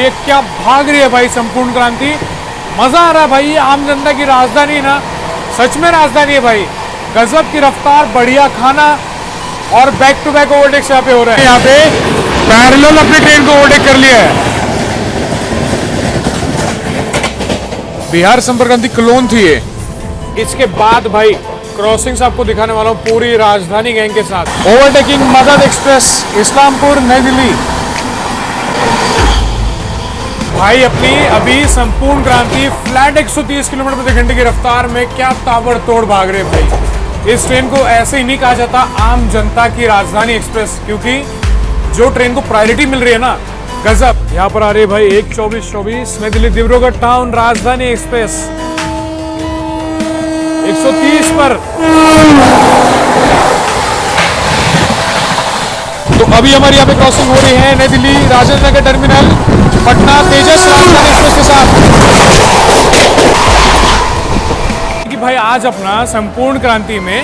ये क्या भाग रही है भाई संपूर्ण क्रांति। मजा आ रहा है भाई। आम जनता की राजधानी ना, सच में राजधानी है भाई। गजब की रफ्तार, बढ़िया खाना और बैक टू बैक ओवरटेक्स यहाँ पे हो रहे हैं। यहाँ पे पैरेलल अपनी ट्रेन को ओवरटेक कर लिया है। बिहार संपर्क क्रांति क्लोन थी ये। इसके बाद भाई क्रॉसिंग्स आपको दिखाने वाला हूँ पूरी राजधानी गैंग के साथ। Overtaking Magadh express Islampur Nai Delhi. भाई अपनी अभी संपूर्ण क्रांति फ्लैट 130 किलोमीटर प्रति घंटे की रफ्तार में क्या ताबड़तोड़ भाग रहे भाई। इस ट्रेन को ऐसे ही नहीं कहा जाता आम जनता की राजधानी एक्सप्रेस, क्योंकि जो ट्रेन को प्रायोरिटी मिल रही है ना, गजब। यहाँ पर आ रही है भाई 1:24:24 नई दिल्ली डिब्रूगढ़ टाउन राजधानी एक्सप्रेस 130 पर। तो अभी हमारी यहाँ पे क्रॉसिंग हो रही है नई दिल्ली राजेंद्र नगर टर्मिनल पटना तेजस राजधानी एक्सप्रेस के साथ। कि भाई आज अपना संपूर्ण क्रांति में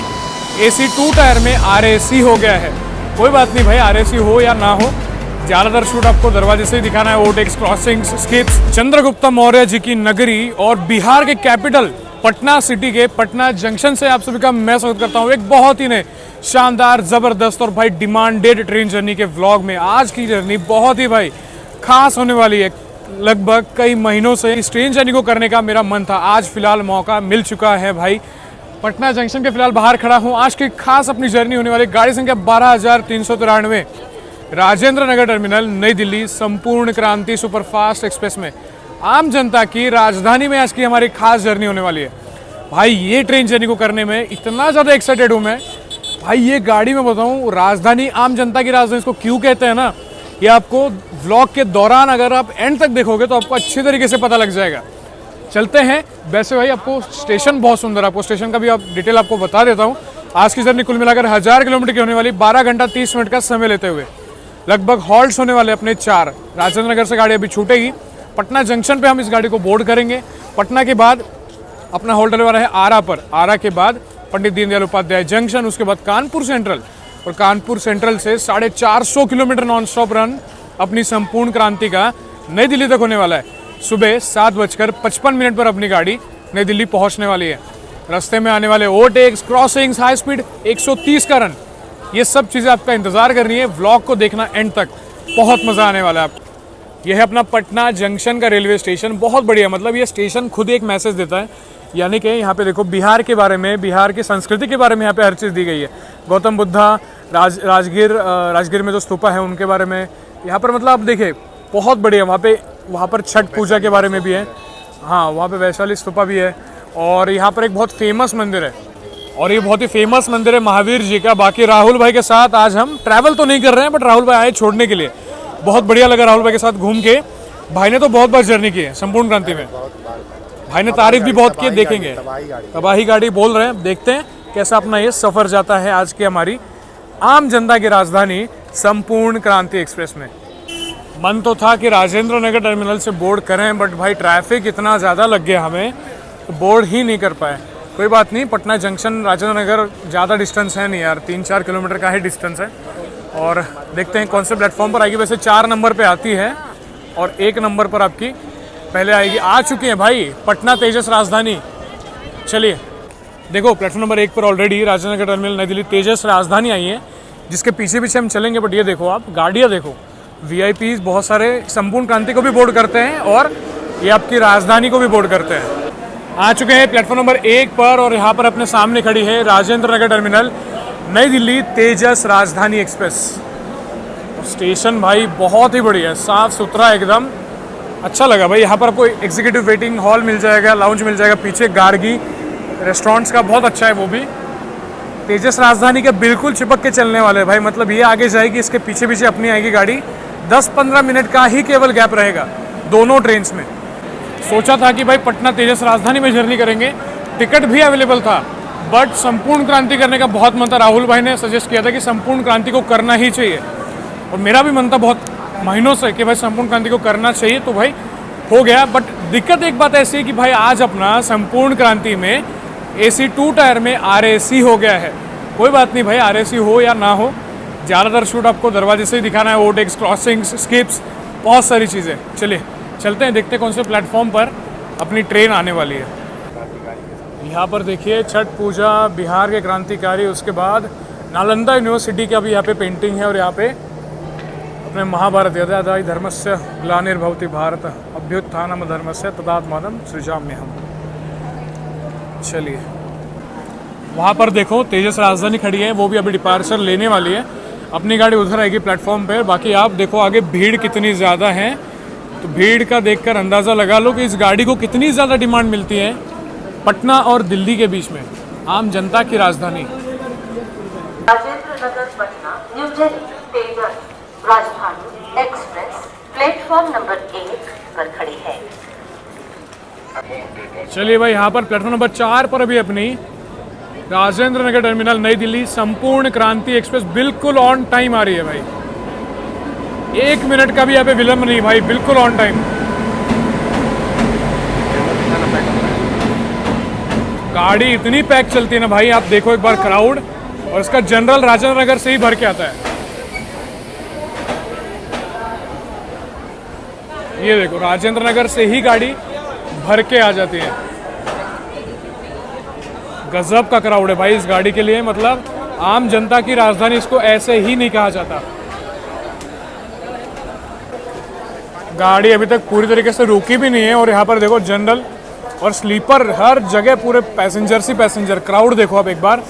AC 2 टायर में RAC हो गया है। कोई बात नहीं भाई, RAC हो या ना हो, ज्यादातर शूट आपको दरवाजे से ही दिखाना है। Overtakes, crossings, skips. Chandragupta Maurya ji की नगरी और बिहार के कैपिटल पटना सिटी के पटना जंक्शन से आप सभी का मैं स्वागत करता हूं एक बहुत ही नए शानदार, जबरदस्त और भाई डिमांडेड ट्रेन जर्नी के व्लॉग में। आज की जर्नी बहुत ही भाई खास होने वाली है। लगभग कई महीनों से इस ट्रेन जर्नी को करने का मेरा मन था। आज फिलहाल मौका मिल चुका है भाई। पटना जंक्शन के फिलहाल बाहर खड़ा हूं। आज की खास अपनी जर्नी होने वाली, गाड़ी संख्या 12,393 राजेंद्र नगर टर्मिनल नई दिल्ली संपूर्ण क्रांति सुपरफास्ट एक्सप्रेस में आम जनता की राजधानी में आज की हमारी खास जर्नी होने वाली है। भाई ये ट्रेन जर्नी को करने में इतना ज़्यादा एक्साइटेड हूँ मैं। भाई ये गाड़ी में बताऊँ, राजधानी आम जनता की राजधानी इसको क्यों कहते हैं ना, ये आपको व्लॉग के दौरान अगर आप एंड तक देखोगे तो आपको अच्छी तरीके से पता लग जाएगा। चलते हैं। वैसे भाई आपको स्टेशन बहुत सुंदर, आपको स्टेशन का भी आप डिटेल आपको बता देता हूँ। आज की जर्नी कुल मिलाकर 1000 किलोमीटर की होने वाली, 12 घंटा 30 मिनट का समय लेते हुए। लगभग हॉल्ट्स होने वाले अपने 4। राजेंद्र नगर से गाड़ी अभी छूटेगी। पटना जंक्शन पे हम इस गाड़ी को बोर्ड करेंगे। पटना के बाद अपना होल्ड होने वाला है आरा पर। आरा के बाद पंडित दीनदयाल उपाध्याय जंक्शन, उसके बाद कानपुर सेंट्रल, और कानपुर सेंट्रल से 450 किलोमीटर नॉन स्टॉप रन अपनी संपूर्ण क्रांति का नई दिल्ली तक होने वाला है। सुबह 7:55 पर अपनी गाड़ी नई दिल्ली पहुंचने वाली है। रास्ते में आने वाले ओवरटेक्स, क्रॉसिंग्स, हाई स्पीड 130 का रन, ये सब चीज़ें आपका इंतजार करनी है। व्लॉग को देखना एंड तक, बहुत मज़ा आने वाला है आपको। यह है अपना पटना जंक्शन का रेलवे स्टेशन। बहुत बढ़िया, मतलब ये स्टेशन खुद एक मैसेज देता है। यानी कि यहाँ पे देखो बिहार के बारे में, बिहार की संस्कृति के बारे में यहाँ पे हर चीज़ दी गई है। गौतम बुद्धा, राजगीर में जो स्तूपा है उनके बारे में यहाँ पर, मतलब आप देखिए बहुत बढ़िया। वहाँ पर छठ पूजा के बारे में भी है। हाँ, वहाँ पे वैशाली स्तूपा भी है। और यहाँ पर एक बहुत फेमस मंदिर है, और ये बहुत ही फेमस मंदिर है महावीर जी का। बाकी राहुल भाई के साथ आज हम ट्रैवल तो नहीं कर रहे हैं, बट राहुल भाई आए छोड़ने के लिए। बहुत बढ़िया लगा राहुल भाई के साथ घूम के। भाई ने तो बहुत बार जर्नी की है संपूर्ण क्रांति में। भाई ने तारीफ भी बहुत की, देखेंगे। तबाही गाड़ी बोल रहे हैं, देखते हैं कैसा अपना ये सफर जाता है आज की हमारी आम जनता की राजधानी संपूर्ण क्रांति एक्सप्रेस में। मन तो था कि राजेंद्र नगर टर्मिनल से बोर्ड करें, बट भाई ट्रैफिक इतना ज़्यादा लग गया हमें, तो बोर्ड ही नहीं कर पाए। कोई बात नहीं, पटना जंक्शन राजेंद्र नगर ज़्यादा डिस्टेंस है नहीं यार, 3-4 किलोमीटर का ही डिस्टेंस है। और देखते हैं कौन से प्लेटफॉर्म पर आएगी। वैसे 4 नंबर पे आती है और 1 नंबर पर आपकी पहले आएगी। आ चुकी है भाई पटना तेजस राजधानी। चलिए देखो, प्लेटफॉर्म नंबर 1 पर ऑलरेडी राजेंद्र नगर टर्मिनल नई दिल्ली तेजस राजधानी आई है, जिसके पीछे पीछे हम चलेंगे। बट ये देखो आप, गाड़ियाँ देखो, VIPs बहुत सारे संपूर्ण क्रांति को भी बोर्ड करते हैं और ये आपकी राजधानी को भी बोर्ड करते हैं। आ चुके हैं प्लेटफॉर्म नंबर 1 पर, और यहाँ पर अपने सामने खड़ी है राजेंद्र नगर टर्मिनल नई दिल्ली तेजस राजधानी एक्सप्रेस। स्टेशन भाई बहुत ही बढ़िया है, साफ सुथरा एकदम, अच्छा लगा भाई। यहाँ पर आपको एग्जीक्यूटिव वेटिंग हॉल मिल जाएगा, लाउंज मिल जाएगा, पीछे गार्गी रेस्टोरेंट्स का बहुत अच्छा है वो भी। तेजस राजधानी के बिल्कुल चिपक के चलने वाले भाई, मतलब ये आगे जाएगी, इसके पीछे पीछे अपनी आएगी गाड़ी। 10-15 मिनट का ही केवल गैप रहेगा दोनों ट्रेन्स में। सोचा था कि भाई पटना तेजस राजधानी में जर्नी करेंगे, टिकट भी अवेलेबल था, बट संपूर्ण क्रांति करने का बहुत मन था। राहुल भाई ने सजेस्ट किया था कि संपूर्ण क्रांति को करना ही चाहिए, और मेरा भी मन था बहुत महीनों से कि भाई संपूर्ण क्रांति को करना चाहिए, तो भाई हो गया। बट दिक्कत एक बात ऐसी है कि भाई आज अपना संपूर्ण क्रांति में AC 2 टायर में RAC हो गया है। कोई बात नहीं भाई, RAC हो या ना हो, ज़्यादातर शूट आपको दरवाजे से ही दिखाना है। ओवरटेक्स, क्रॉसिंग्स, स्किप्स, बहुत सारी चीज़ें। चलिए चलते हैं, देखते हैं कौन से प्लेटफॉर्म पर अपनी ट्रेन आने वाली है। यहाँ पर देखिए छठ पूजा, बिहार के क्रांतिकारी, उसके बाद नालंदा यूनिवर्सिटी का भी यहाँ पे पेंटिंग है, और यहाँ पे अपने महाभारत यदा धर्मस्य ग्लानिर्भवति भारत अभ्युत्थानम धर्मस्य तदात्मानं सृजाम्यहम्। चलिए वहाँ पर देखो तेजस राजधानी खड़ी है, वो भी अभी डिपार्चर लेने वाली है। अपनी गाड़ी उधर आएगी प्लेटफॉर्म पर। बाकी आप देखो आगे भीड़ कितनी ज़्यादा है, तो भीड़ का देखकर अंदाज़ा लगा लो कि इस गाड़ी को कितनी ज़्यादा डिमांड मिलती है पटना और दिल्ली के बीच में, आम जनता की राजधानी। राजेंद्र नगर पटना न्यू दिल्ली तेजस राजधानी एक्सप्रेस प्लेटफॉर्म नंबर 1 पर खड़ी है। चलिए भाई, यहाँ पर प्लेटफॉर्म नंबर 4 पर अभी अपनी राजेंद्र नगर टर्मिनल नई दिल्ली संपूर्ण क्रांति एक्सप्रेस बिल्कुल ऑन टाइम आ रही है भाई। 1 मिनट का भी यहाँ पे विलंब नहीं भाई, बिल्कुल ऑन टाइम। गाड़ी इतनी पैक चलती है ना भाई, आप देखो एक बार क्राउड, और इसका जनरल राजेंद्र नगर से ही भर के आता है। ये देखो राजेंद्र नगर से ही गाड़ी भर के आ जाती है। गजब का क्राउड है भाई इस गाड़ी के लिए, मतलब आम जनता की राजधानी इसको ऐसे ही नहीं कहा जाता। गाड़ी अभी तक पूरी तरीके से रुकी भी नहीं है, और यहाँ पर देखो जनरल और स्लीपर हर जगह पूरे पैसेंजर ही पैसेंजर। क्राउड देखो आप एक बार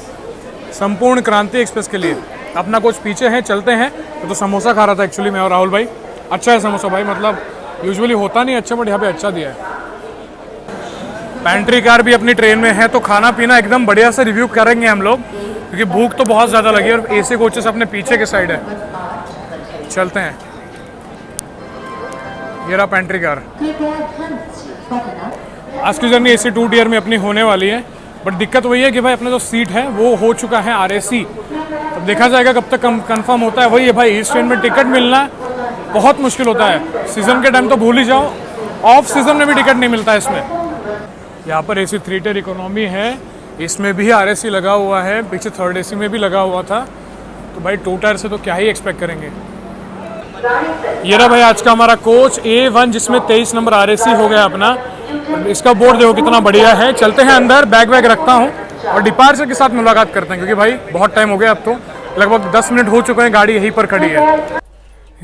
संपूर्ण क्रांति एक्सप्रेस के लिए। अपना कुछ पीछे हैं, चलते हैं। तो समोसा खा रहा था एक्चुअली मैं और राहुल भाई। अच्छा है समोसा भाई, मतलब यूजुअली होता नहीं अच्छा, बट यहाँ पे अच्छा दिया है। पैंट्री कार भी अपनी ट्रेन में है, तो खाना पीना एकदम बढ़िया से रिव्यू करेंगे हम लोग, क्योंकि भूख तो बहुत ज़्यादा लगी है। और AC कोचेस अपने पीछे के साइड है। चलते हैं, ये रहा पैंट्री कार। आज की जर्नी AC 2 टियर में अपनी होने वाली है, बट दिक्कत वही है कि भाई अपना जो सीट है वो हो चुका है RAC। अब देखा जाएगा कब तक कंफर्म होता है। वही है भाई, इस ट्रेन में टिकट मिलना बहुत मुश्किल होता है। सीज़न के टाइम तो भूल ही जाओ, ऑफ सीज़न में भी टिकट नहीं मिलता है इसमें। यहाँ पर AC 3 टियर इकोनॉमी है, इसमें भी RAC लगा हुआ है, पीछे 3rd AC में भी लगा हुआ था। तो भाई 2 टायर से तो क्या ही एक्सपेक्ट करेंगे। ये रहा भाई आज का हमारा कोच A1, जिसमें 23 नंबर RAC हो गया अपना। इसका बोर्ड देखो कितना बढ़िया है। चलते हैं अंदर, बैग वैग रखता हूँ और डिपार्चर के साथ मुलाकात करते हैं, क्योंकि भाई बहुत टाइम हो गया, अब तो लगभग 10 मिनट हो चुके हैं, गाड़ी यहीं पर खड़ी है।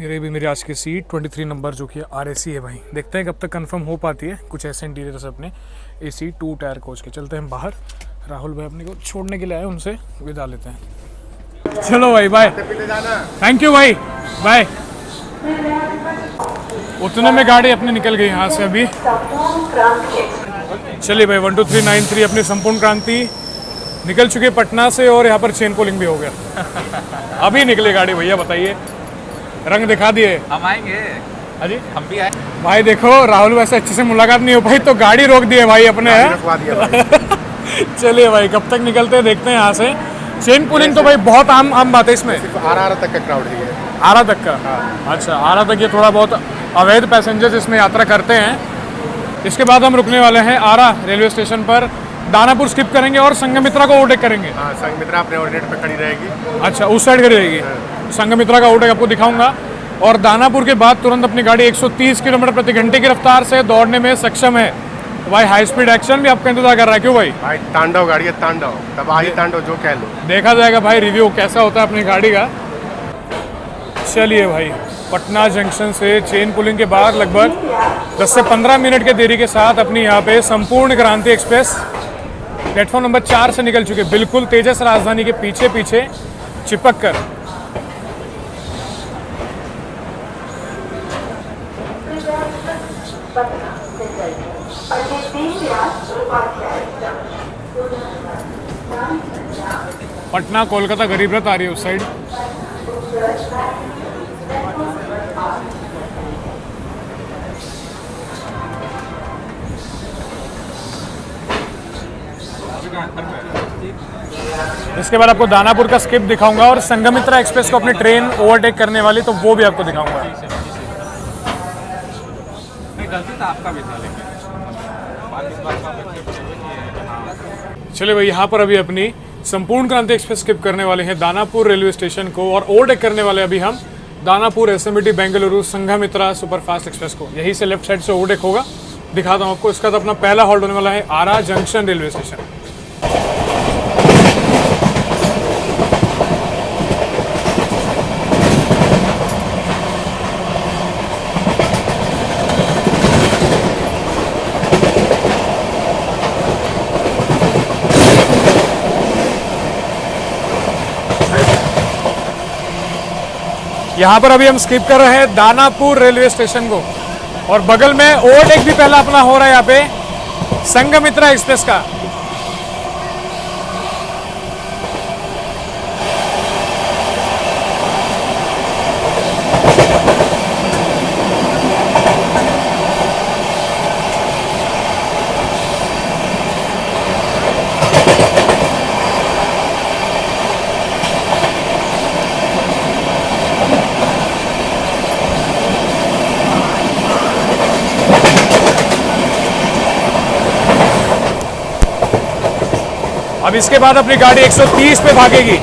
ये भी मेरी आज की सीट 23 नंबर, जो कि RAC है भाई। देखते हैं कब तक कंफर्म हो पाती है। कुछ ऐसे इंटीरियर्स अपने AC 2 टायर कोच के। चलते हैं बाहर, राहुल भाई अपने को छोड़ने के लिए आए, उनसे विदा लेते हैं। चलो भाई, बाय। थैंक यू भाई, बाय। उतने में गाड़ी अपनी निकल गई यहाँ से अभी। चलिए भाई, 12393 अपनी संपूर्ण क्रांति निकल चुकी है पटना से, और यहाँ पर चेन पोलिंग भी हो गया। अभी निकली गाड़ी भैया, बताइए रंग दिखा दिए। हम आएंगे। अजी हम भी आए। भाई देखो राहुल वैसे अच्छे से मुलाकात नहीं हो पाई, तो गाड़ी रोक दी है भाई अपने। चलिए भाई, कब तक निकलते हैं देखते हैं यहाँ से। चेन पुलिंग तो भाई बहुत आम बात है इसमें। आरा तक का क्राउड है। आरा तक का? अच्छा, आरा तक ये थोड़ा बहुत अवैध पैसेंजर्स इसमें यात्रा करते हैं। इसके बाद हम रुकने वाले हैं आरा रेलवे स्टेशन पर। दानापुर स्किप करेंगे और संघमित्रा को ओवरटेक करेंगे। हाँ, संघमित्रा अपने ऑर्डिनेट पे खड़ी रहेगी। अच्छा, उस साइड खड़ी रहेगी। संघमित्रा का ओवरटेक आपको दिखाऊंगा। और दानापुर के बाद तुरंत अपनी गाड़ी 130 किलोमीटर प्रति घंटे की रफ्तार से दौड़ने में सक्षम है। तो भाई हाई स्पीड एक्शन भी आपका इंतजार कर रहा है। क्यों भाई? भाई तांडव गाड़ी है, तांडव। तब आही तांडव जो कह लो। देखा जाएगा भाई रिव्यू कैसा होता है अपनी गाड़ी का। चलिए भाई, पटना जंक्शन से चेन पुलिंग के बाद लगभग 10 से 15 मिनट के देरी के साथ अपनी यहाँ पे संपूर्ण क्रांति एक्सप्रेस प्लेटफॉर्म नंबर 4 से निकल चुके, बिल्कुल तेजस राजधानी के पीछे पीछे चिपक कर। पटना कोलकाता गरीब रथ आ रही है उस साइड। इसके बाद आपको दानापुर का स्किप दिखाऊंगा और संघमित्रा एक्सप्रेस को अपनी ट्रेन ओवरटेक करने वाली, तो वो भी आपको दिखाऊंगा। गलती तो आपका भी था, लेकिन चलिए भाई, यहाँ पर अभी अपनी संपूर्ण क्रांति एक्सप्रेस स्किप करने वाले हैं दानापुर रेलवे स्टेशन को, और ओवरटेक करने वाले अभी हम Danapur SMT Bengaluru Sanghamitra superfast express को। यहीं से लेफ्ट साइड से ओवरटेक होगा, दिखाता हूँ आपको। इसका तो अपना पहला हॉल्ट होने वाला है आरा जंक्शन रेलवे स्टेशन। यहाँ पर अभी हम स्किप कर रहे हैं दानापुर रेलवे स्टेशन को, और बगल में ओवरटेक भी पहला अपना हो रहा है यहाँ पे संघमित्रा एक्सप्रेस का। अब इसके बाद अपनी गाड़ी 130 पे भागेगी।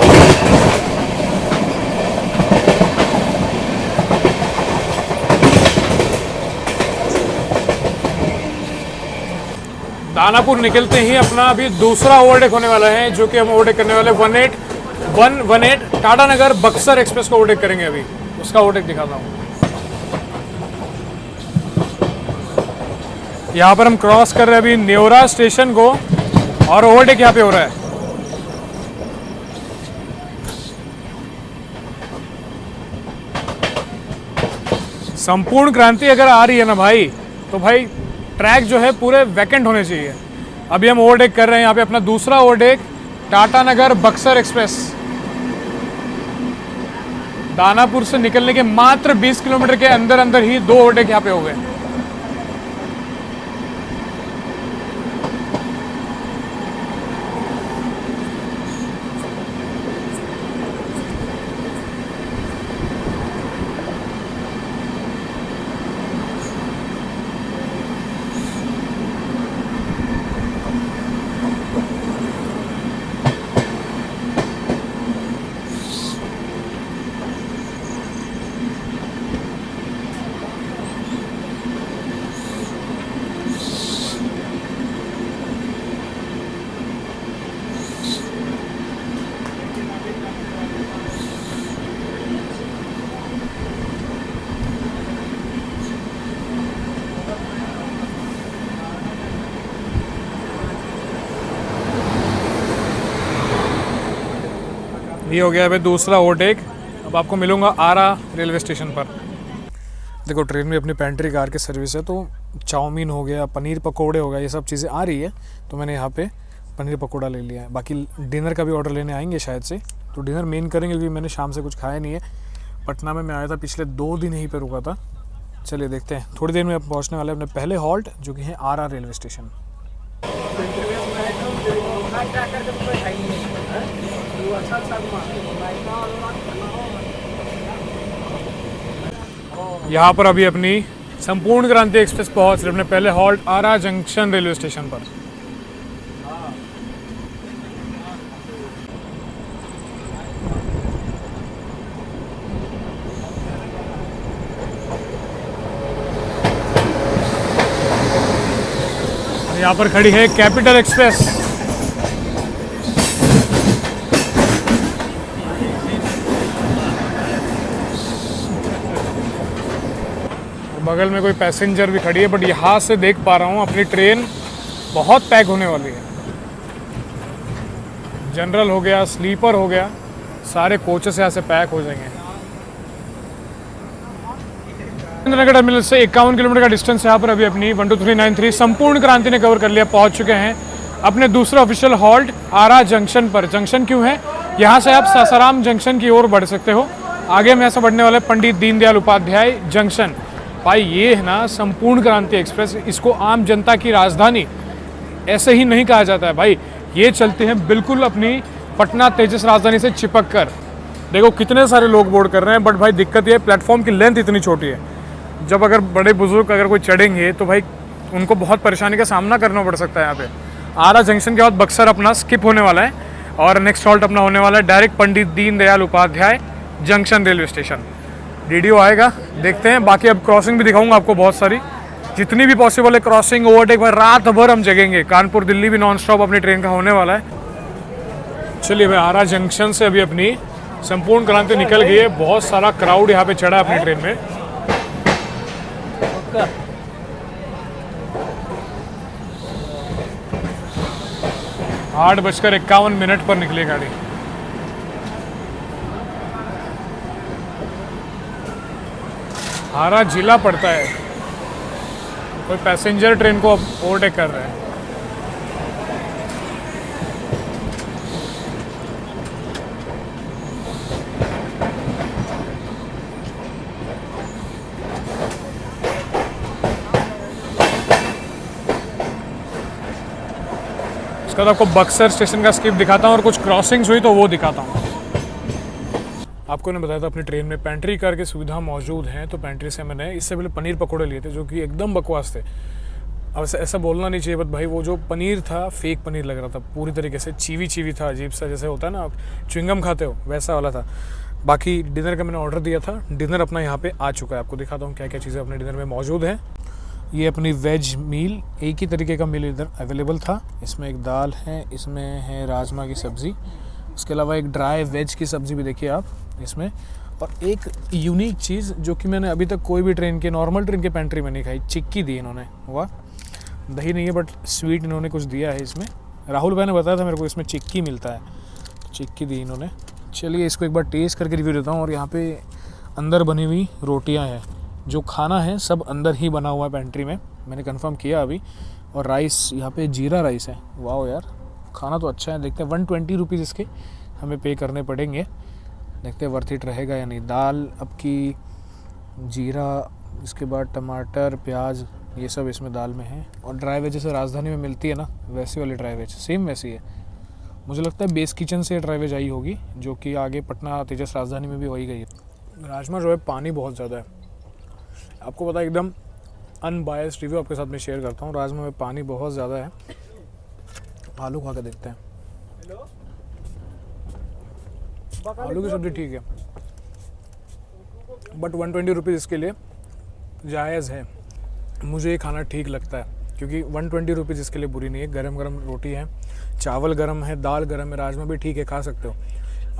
दानापुर निकलते ही अपना अभी दूसरा ओवरटेक होने वाला है, जो कि हम ओवरटेक करने वाले 18118 टाटा नगर बक्सर एक्सप्रेस को ओवरटेक करेंगे। अभी उसका ओवरटेक दिखाता हूँ। यहाँ पर हम क्रॉस कर रहे हैं अभी नेवरा स्टेशन को, और ओवरटेक यहाँ पे हो रहा है। संपूर्ण क्रांति अगर आ रही है ना भाई, तो भाई ट्रैक जो है पूरे वैकेंट होने चाहिए। अभी हम ओवरटेक कर रहे हैं यहाँ पे अपना दूसरा ओवरटेक टाटा नगर बक्सर एक्सप्रेस। दानापुर से निकलने के मात्र 20 किलोमीटर के अंदर अंदर ही दो ओवरटेक यहाँ पे हो गए। ये हो गया है दूसरा ओवरटेक। अब आपको मिलूंगा आरा रेलवे स्टेशन पर। देखो ट्रेन में अपनी पेंट्री कार की सर्विस है, तो चाउमीन हो गया, पनीर पकोड़े हो गया, ये सब चीज़ें आ रही है, तो मैंने यहाँ पे पनीर पकोड़ा ले लिया है। बाकी डिनर का भी ऑर्डर लेने आएंगे शायद से, तो डिनर मेन करेंगे क्योंकि मैंने शाम से कुछ खाया नहीं है। पटना में मैं आया था, पिछले 2 दिन यहीं पर रुका था। चलिए देखते हैं, थोड़ी देर में अब पहुँचने वाले अपने पहले हॉल्ट, जो कि है आरा रेलवे स्टेशन। यहाँ पर अभी अपनी संपूर्ण क्रांति एक्सप्रेस पहुंच रहे अपने पहले हॉल्ट आरा जंक्शन रेलवे स्टेशन पर। यहाँ पर खड़ी है कैपिटल एक्सप्रेस। बगल में कोई पैसेंजर भी खड़ी है, बट यहाँ से देख पा रहा हूँ अपनी ट्रेन बहुत पैक होने वाली है। जनरल हो गया, स्लीपर हो गया, सारे कोचेस यहाँ से पैक हो जाएंगे। नगर टर्मिनल से 51 किलोमीटर का डिस्टेंस यहाँ पर अभी अपनी 12393 संपूर्ण क्रांति ने कवर कर लिया। पहुँच चुके हैं अपने दूसरा ऑफिशियल हॉल्ट आरा जंक्शन पर। जंक्शन क्यों है? यहाँ से आप सासाराम जंक्शन की ओर बढ़ सकते हो। आगे हम यहाँ से बढ़ने वाले पंडित दीनदयाल उपाध्याय जंक्शन। भाई ये है ना संपूर्ण क्रांति एक्सप्रेस, इसको आम जनता की राजधानी ऐसे ही नहीं कहा जाता है भाई। ये चलते हैं बिल्कुल अपनी पटना तेजस राजधानी से चिपक कर। देखो कितने सारे लोग बोर्ड कर रहे हैं, बट भाई दिक्कत ये है प्लेटफॉर्म की लेंथ इतनी छोटी है। जब अगर बड़े बुजुर्ग अगर कोई चढ़ेंगे तो भाई उनको बहुत परेशानी का सामना करना पड़ सकता है। यहाँ पे आरा जंक्शन के बाद बक्सर अपना स्किप होने वाला है और नेक्स्ट हॉल्ट अपना होने वाला है direct Pandit Deendayal Upadhyay junction railway station. DDO आएगा, देखते हैं। बाकी अब क्रॉसिंग भी दिखाऊंगा आपको बहुत सारी, जितनी भी पॉसिबल है क्रॉसिंग ओवरटेक भाई। रात भर हम जगेंगे, कानपुर दिल्ली भी नॉन स्टॉप अपनी ट्रेन का होने वाला है। चलिए भाई, आरा जंक्शन से अभी अपनी संपूर्ण क्रांति निकल गई है। बहुत सारा क्राउड यहाँ पे चढ़ा अपनी ट्रेन में। 8:51 पर निकली गाड़ी। आरा जिला पड़ता है, कोई पैसेंजर ट्रेन को ओवरटेक कर रहे हैं। इसके बाद आपको बक्सर स्टेशन का स्किप दिखाता हूँ और कुछ क्रॉसिंग्स हुई तो वो दिखाता हूँ। आपको ने बताया था अपनी ट्रेन में पेंट्री कार की सुविधा मौजूद है, तो पेंट्री से मैंने इससे पहले पनीर पकोड़े लिए थे जो कि एकदम बकवास थे। अब ऐसा बोलना नहीं चाहिए, बट भाई वो जो पनीर था फेक पनीर लग रहा था, पूरी तरीके से चीवी चीवी था, अजीब सा, जैसे होता है ना आप च्युइंगम खाते हो वैसा वाला था। बाकी डिनर का मैंने ऑर्डर दिया था, डिनर अपना यहाँ पे आ चुका है। आपको दिखाता हूँ क्या क्या चीज़ें अपने डिनर में मौजूद हैं। ये अपनी वेज मील, एक ही तरीके का मील इधर अवेलेबल था। इसमें एक दाल है, इसमें है राजमा की सब्ज़ी, उसके अलावा एक ड्राई वेज की सब्ज़ी भी देखिए आप इसमें। और एक यूनिक चीज़ जो कि मैंने अभी तक कोई भी ट्रेन के नॉर्मल ट्रेन के पेंट्री में नहीं खाई, चिक्की दी इन्होंने। वाह, दही नहीं है बट स्वीट इन्होंने कुछ दिया है इसमें। राहुल भाई ने बताया था मेरे को इसमें चिक्की मिलता है, चिक्की दी इन्होंने। चलिए इसको एक बार टेस्ट करके रिव्यू देता हूँ। और यहाँ पे अंदर बनी हुई रोटियाँ हैं, जो खाना है सब अंदर ही बना हुआ है पेंट्री में, मैंने कंफर्म किया अभी। और राइस यहाँ पे जीरा राइस है। वाह यार, खाना तो अच्छा है। देखते हैं 120 रुपीज़ इसके हमें पे करने पड़ेंगे, देखते हैं वर्थ इट रहेगा या नहीं। दाल आपकी जीरा, इसके बाद टमाटर प्याज, ये सब इसमें दाल में है। और ड्राई वेज जैसे राजधानी में मिलती है ना, वैसी वाली ड्राई वेज सेम वैसी है। मुझे लगता है बेस किचन से ड्राई वेज आई होगी, जो कि आगे पटना तेजस राजधानी में भी वही गई है। राजमा जो है पानी बहुत ज़्यादा है, आपको पता है, एकदम अनबायस्ड रिव्यू आपके साथ में शेयर करता हूँ। राजमा में पानी बहुत ज़्यादा है। आलू खा के देखते हैं। आलू की सब्ज़ी ठीक है, बट 120 रुपीज़ इसके लिए जायज़ है। मुझे ये खाना ठीक लगता है, क्योंकि 120 रुपीज़ इसके लिए बुरी नहीं है। गरम गरम रोटी है, चावल गरम है, दाल गरम है, राजमा भी ठीक है, खा सकते हो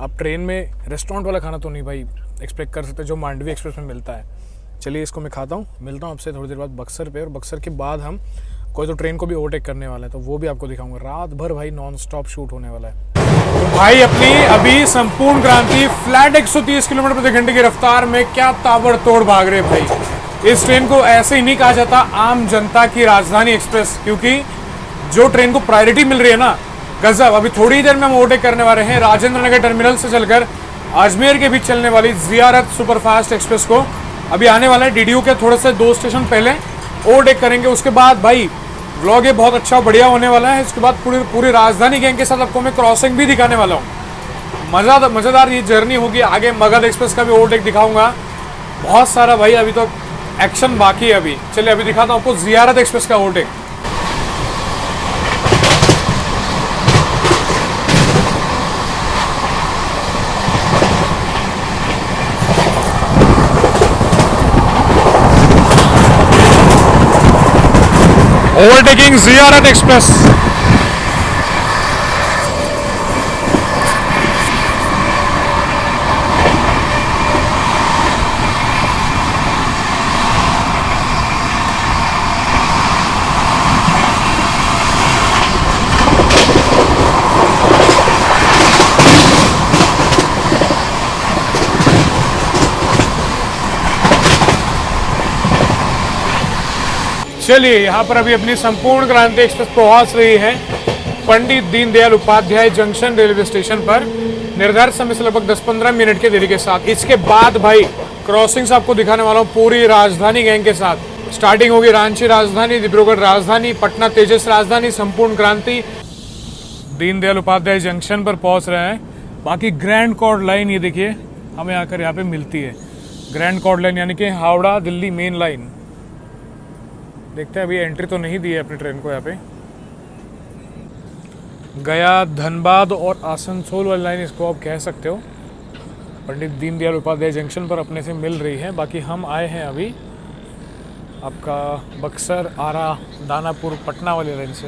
आप। ट्रेन में रेस्टोरेंट वाला खाना तो नहीं भाई एक्सपेक्ट कर सकते जो मांडवी एक्सप्रेस में मिलता है। चलिए इसको मैं खाता हूँ, मिलता हूँ आपसे थोड़ी देर बाद बक्सर पे। और बक्सर के बाद हम कोई तो ट्रेन को भी ओवरटेक करने वाला है, तो वो भी आपको दिखाऊंगा। रात भर भाई नॉन स्टॉप शूट होने वाला है। तो भाई अपनी अभी संपूर्ण क्रांति फ्लैट 130 किलोमीटर प्रति घंटे की रफ्तार में क्या ताबड़तोड़ भाग रहे भाई। इस ट्रेन को ऐसे ही नहीं कहा जाता आम जनता की राजधानी एक्सप्रेस, क्योंकि जो ट्रेन को प्रायोरिटी मिल रही है ना, गजब। अभी थोड़ी देर में हम ओवरटेक करने वाले हैं राजेंद्र नगर टर्मिनल से चलकर अजमेर के बीच चलने वाली जियारत सुपरफास्ट एक्सप्रेस को। अभी आने वाला है डीडीयू के थोड़े से 2 स्टेशन पहले ओवरटेक करेंगे। उसके बाद भाई व्लॉग ये बहुत अच्छा बढ़िया होने वाला है। इसके बाद पूरी राजधानी गैंग के साथ आपको मैं क्रॉसिंग भी दिखाने वाला हूँ। मज़ेदार ये जर्नी होगी। आगे मगध एक्सप्रेस का भी ओवरटेक दिखाऊंगा। बहुत सारा भाई अभी तो एक्शन बाकी है अभी। चलिए अभी दिखाता हूँ आपको जियारत एक्सप्रेस का ओवरटेक। ओवरटेकिंग जियारत एक्सप्रेस। चलिए यहाँ पर अभी अपनी संपूर्ण क्रांति एक्सप्रेस पहुंच रही है Pandit Deendayal Upadhyay junction railway station पर निर्धारित समय से लगभग 10-15 मिनट के देरी के साथ। इसके बाद भाई क्रॉसिंग्स आपको दिखाने वाला हूँ पूरी राजधानी गैंग के साथ। स्टार्टिंग होगी रांची राजधानी, डिब्रूगढ़ राजधानी, पटना तेजस राजधानी, संपूर्ण क्रांति दीनदयाल उपाध्याय जंक्शन पर पहुंच रहे हैं। बाकी ग्रैंड कॉर्ड लाइन ये देखिए हमें आकर यहाँ पे मिलती है। ग्रैंड कॉर्ड लाइन यानी कि हावड़ा दिल्ली मेन लाइन। देखते हैं, अभी एंट्री तो नहीं दी है अपनी ट्रेन को। यहाँ पे गया, धनबाद और आसनसोल वाली लाइन इसको आप कह सकते हो। पंडित दीनदयाल उपाध्याय जंक्शन पर अपने से मिल रही है। बाकी हम आए हैं अभी आपका बक्सर, आरा, दानापुर, पटना वाले लाइन से।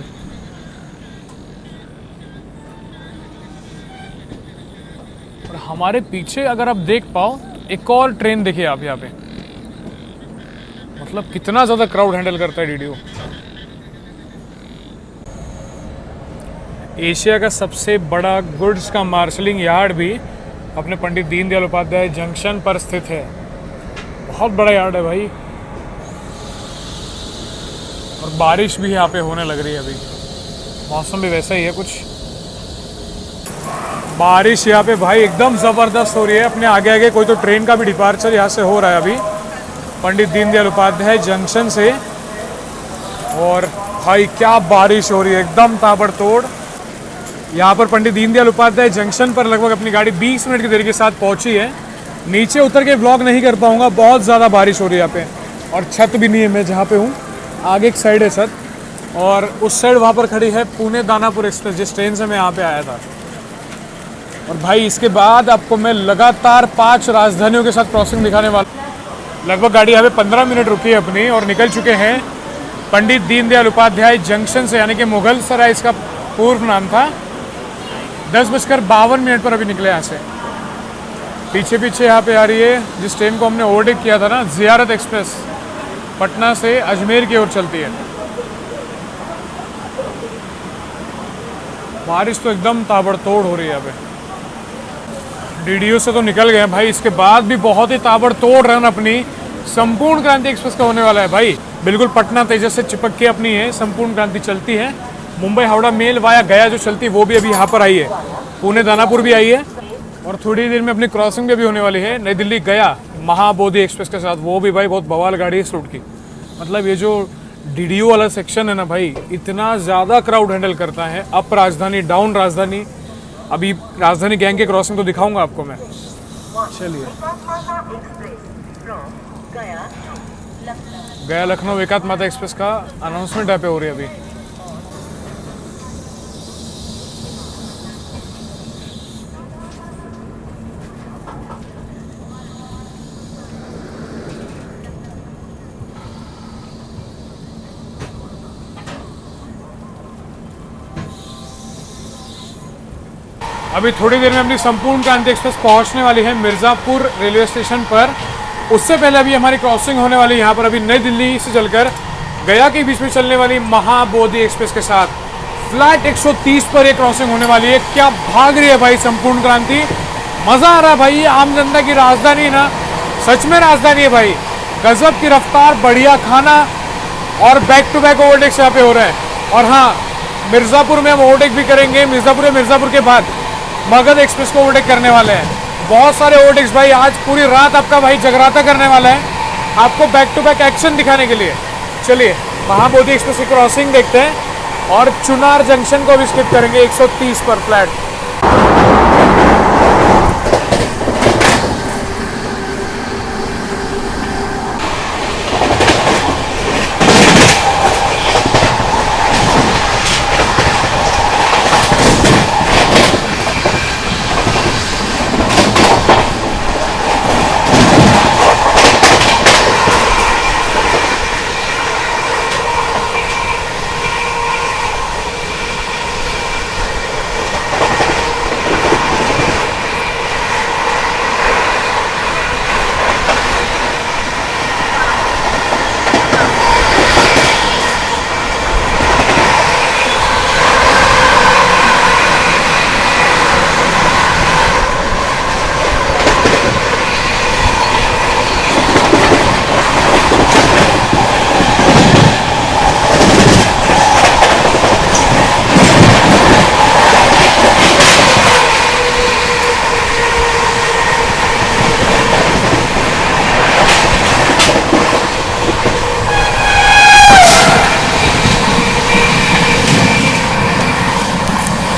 और हमारे पीछे अगर आप देख पाओ एक और ट्रेन देखिए आप यहाँ पे, मतलब कितना ज़्यादा क्राउड हैंडल करता है डीडीयू। एशिया का सबसे बड़ा गुड्स का मार्शलिंग यार्ड भी अपने पंडित दीनदयाल उपाध्याय जंक्शन पर स्थित है। बहुत बड़ा यार्ड है भाई। और बारिश भी यहाँ पे होने लग रही है अभी, मौसम भी वैसा ही है कुछ। बारिश यहाँ पे भाई एकदम ज़बरदस्त हो रही है। अपने आगे आगे कोई तो ट्रेन का भी डिपार्चर यहाँ से हो रहा है अभी पंडित दीनदयाल उपाध्याय जंक्शन से। और भाई क्या बारिश हो रही है, एकदम ताबड़तोड़। यहाँ पर पंडित दीनदयाल उपाध्याय जंक्शन पर लगभग अपनी गाड़ी 20 मिनट की देरी के साथ पहुँची है। नीचे उतर के व्लॉग नहीं कर पाऊँगा, बहुत ज़्यादा बारिश हो रही है यहाँ पे। और छत भी नहीं है, मैं जहाँ पे हूँ आगे एक साइड है छत, और उस साइड वहाँ पर खड़ी है पुणे दानापुर एक्सप्रेस, जिस ट्रेन से मैं यहाँ पे आया था। और भाई इसके बाद आपको मैं लगातार 5 राजधानियों के साथ क्रॉसिंग दिखाने वाला। लगभग गाड़ी यहाँ पे 15 मिनट रुकी है अपनी और निकल चुके हैं पंडित दीनदयाल उपाध्याय जंक्शन से, यानी कि मुगल सराय इसका पूर्व नाम था। 10:52 पर अभी निकले यहाँ से। पीछे पीछे यहाँ पे आ रही है जिस ट्रेन को हमने ओवरटेक किया था ना, ज़ियारत एक्सप्रेस, पटना से अजमेर की ओर चलती है। बारिश तो एकदम ताबड़तोड़ हो रही है यहाँ पे। डीडीयू से तो निकल गए भाई, इसके बाद भी बहुत ही ताबड़तोड़ रन अपनी संपूर्ण क्रांति एक्सप्रेस का होने वाला है भाई। बिल्कुल पटना तेजस से चिपक के अपनी है संपूर्ण क्रांति चलती है। मुंबई हावड़ा मेल वाया गया जो चलती है वो भी अभी यहाँ पर आई है। पुणे दानापुर भी आई है और थोड़ी देर में अपनी क्रॉसिंग भी अभी होने वाली है नई दिल्ली गया महाबोधि एक्सप्रेस के साथ। वो भी भाई बहुत बवाल गाड़ी है इस रूट की। मतलब ये जो डीडीयू वाला सेक्शन है ना भाई, इतना ज़्यादा क्राउड हैंडल करता है। अप राजधानी, डाउन राजधानी, अभी राजधानी गैंग के क्रॉसिंग तो दिखाऊंगा आपको मैं। चलिए, गया लखनऊ एकात्म माता एक्सप्रेस का अनाउंसमेंट यहाँ पे हो रही है अभी। अभी थोड़ी देर में अपनी संपूर्ण क्रांति एक्सप्रेस पहुंचने वाली है मिर्ज़ापुर रेलवे स्टेशन पर। उससे पहले अभी हमारी क्रॉसिंग होने वाली है यहाँ पर अभी नई दिल्ली से चलकर गया के बीच में चलने वाली महाबोधि एक्सप्रेस के साथ। फ्लैट 130 पर ये क्रॉसिंग होने वाली है। क्या भाग रही है भाई संपूर्ण क्रांति, मज़ा आ रहा है भाई। आम जनता की राजधानी ना, सच में राजधानी है भाई। गजब की रफ्तार, बढ़िया खाना और बैक टू बैक ओवरटेक्स यहाँ पे हो रहा है। और हाँ, मिर्ज़ापुर में हम ओवरटेक भी करेंगे। मिर्ज़ापुर के बाद मगध एक्सप्रेस को ओवरटेक करने वाले हैं। बहुत सारे ओवरटेक्स भाई, आज पूरी रात आपका भाई जगराता करने वाला है आपको बैक टू बैक एक्शन दिखाने के लिए। चलिए महाबोधि एक्सप्रेस की क्रॉसिंग देखते हैं और चुनार जंक्शन को भी स्किप करेंगे 130 पर फ्लैट।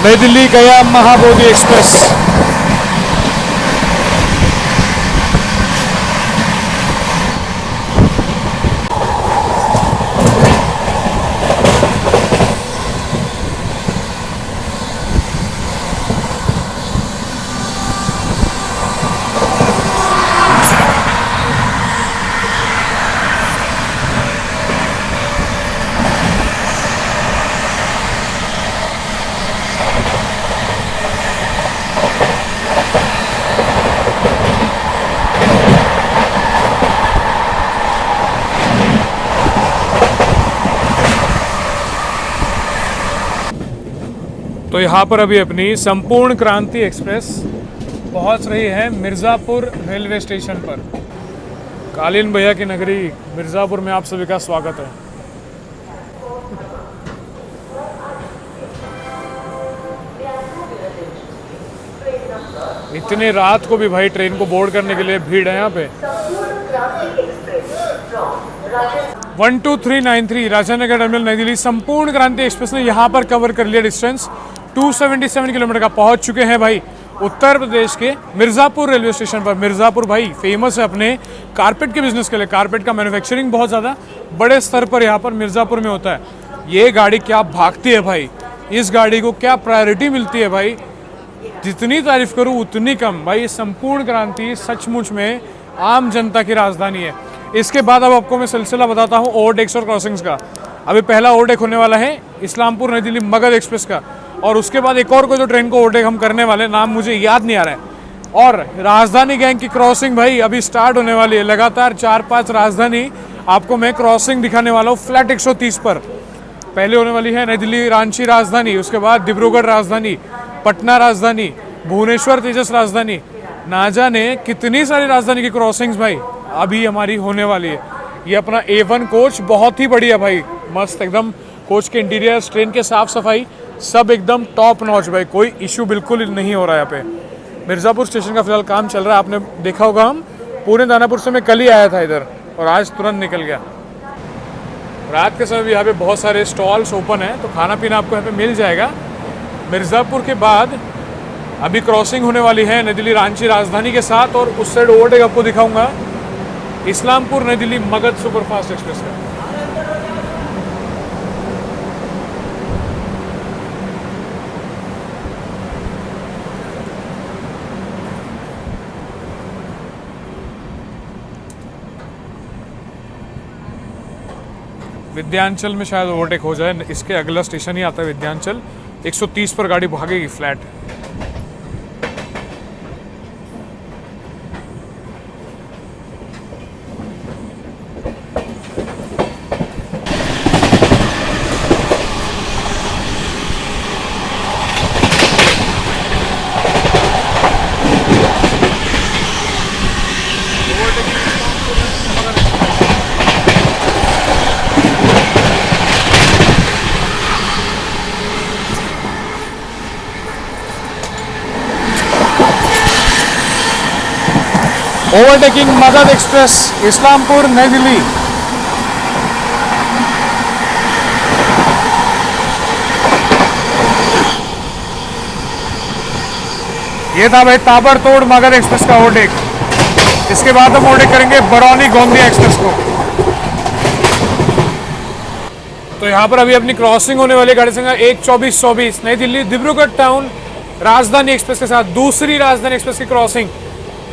नई दिल्ली गया महाबोधि एक्सप्रेस। तो यहाँ पर अभी अपनी संपूर्ण क्रांति एक्सप्रेस पहुँच रही है मिर्ज़ापुर रेलवे स्टेशन पर। कालीन भैया की नगरी मिर्ज़ापुर में आप सभी का स्वागत है। इतनी रात को भी भाई ट्रेन को बोर्ड करने के लिए भीड़ है यहाँ पे। 12393 राजनगर टर्मिनल नई दिल्ली संपूर्ण क्रांति एक्सप्रेस ने यहाँ पर कवर कर लिया डिस्टेंस 277 किलोमीटर का। पहुँच चुके हैं भाई उत्तर प्रदेश के मिर्ज़ापुर रेलवे स्टेशन पर। मिर्ज़ापुर भाई फेमस है अपने कारपेट के बिजनेस के लिए। कारपेट का मैन्युफैक्चरिंग बहुत ज़्यादा बड़े स्तर पर यहाँ पर मिर्ज़ापुर में होता है। ये गाड़ी क्या भागती है भाई, इस गाड़ी को क्या प्रायोरिटी मिलती है भाई, जितनी तारीफ करूँ उतनी कम। भाई संपूर्ण क्रांति सचमुच में आम जनता की राजधानी है। इसके बाद अब आपको मैं सिलसिला बताता हूँ ओवरटेक्स और क्रॉसिंग्स का। अभी पहला ओवरटेक होने वाला है इस्लामपुर नई दिल्ली मगध एक्सप्रेस का, और उसके बाद एक और कोई जो ट्रेन को ओवरटेक हम करने वाले, नाम मुझे याद नहीं आ रहा है। और राजधानी गैंग की क्रॉसिंग भाई अभी स्टार्ट होने वाली है। लगातार 4-5 राजधानी आपको मैं क्रॉसिंग दिखाने वाला हूँ फ्लैट 130 पर। पहले होने वाली है नई दिल्ली रांची राजधानी, उसके बाद डिब्रूगढ़ राजधानी, पटना राजधानी, भुवनेश्वर तेजस राजधानी, ना जाने कितनी सारी राजधानी की क्रॉसिंग्स भाई अभी हमारी होने वाली है। ये अपना A1 कोच बहुत ही बढ़िया भाई, मस्त एकदम। कोच के इंटीरियर, ट्रेन के साफ सफाई सब एकदम टॉप नॉच भाई, कोई इशू बिल्कुल नहीं हो रहा है यहाँ पे। मिर्ज़ापुर स्टेशन का फिलहाल काम चल रहा है। आपने देखा होगा हम पुणे दानापुर से मैं कल ही आया था इधर और आज तुरंत निकल गया। रात के समय भी यहाँ पे बहुत सारे स्टॉल्स ओपन है, तो खाना पीना आपको यहाँ पे मिल जाएगा। मिर्ज़ापुर के बाद अभी क्रॉसिंग होने वाली है नई दिल्ली रांची राजधानी के साथ, और उस साइड ओवरटेक आपको दिखाऊंगा इस्लामपुर नई दिल्ली मगध सुपरफास्ट एक्सप्रेस का। विद्यांचल में शायद ओवरटेक हो जाए, इसके अगला स्टेशन ही आता है विद्यांचल। 130 पर गाड़ी भागेगी flat. Overtaking Magadh express Islampur Nai Delhi. ये था भाई ताबड़तोड़ मगध एक्सप्रेस का ओवरटेक। इसके बाद हम ओवरटेक करेंगे बरौनी गोंदिया एक्सप्रेस को। तो यहाँ पर अभी अपनी क्रॉसिंग होने वाली गाड़ी संख्या 12424 नई दिल्ली डिब्रूगढ़ टाउन राजधानी एक्सप्रेस के साथ। दूसरी राजधानी एक्सप्रेस की क्रॉसिंग।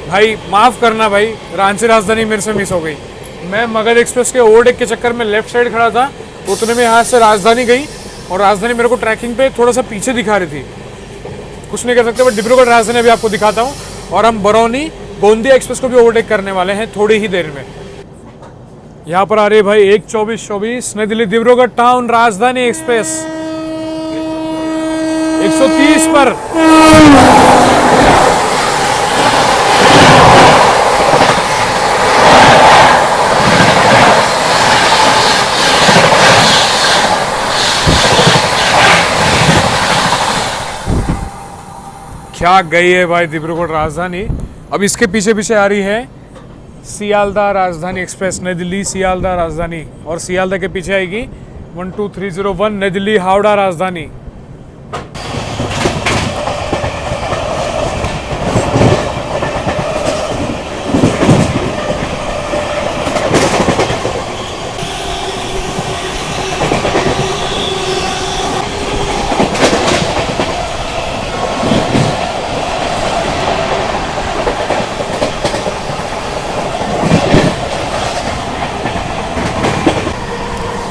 भाई माफ़ करना भाई, रांची राजधानी मेरे से मिस हो गई। मैं मगध एक्सप्रेस के ओवरटेक के चक्कर में लेफ्ट साइड खड़ा था, उतने में यहाँ से राजधानी गई और राजधानी मेरे को ट्रैकिंग पे थोड़ा सा पीछे दिखा रही थी। कुछ नहीं कर सकते, बट डिब्रूगढ़ राजधानी अभी आपको दिखाता हूँ। और हम बरौनी गोंदिया एक्सप्रेस को भी ओवरटेक करने वाले हैं थोड़ी ही देर में। यहाँ पर आ रही है भाई 12424 नई दिल्ली डिब्रूगढ़ टाउन राजधानी एक्सप्रेस 130 पर। क्या गई है भाई डिब्रूगढ़ राजधानी। अब इसके पीछे पीछे आ रही है सियालदह राजधानी एक्सप्रेस नई दिल्ली सियालदह राजधानी, और सियालदह के पीछे आएगी 12301 नई दिल्ली हावड़ा राजधानी।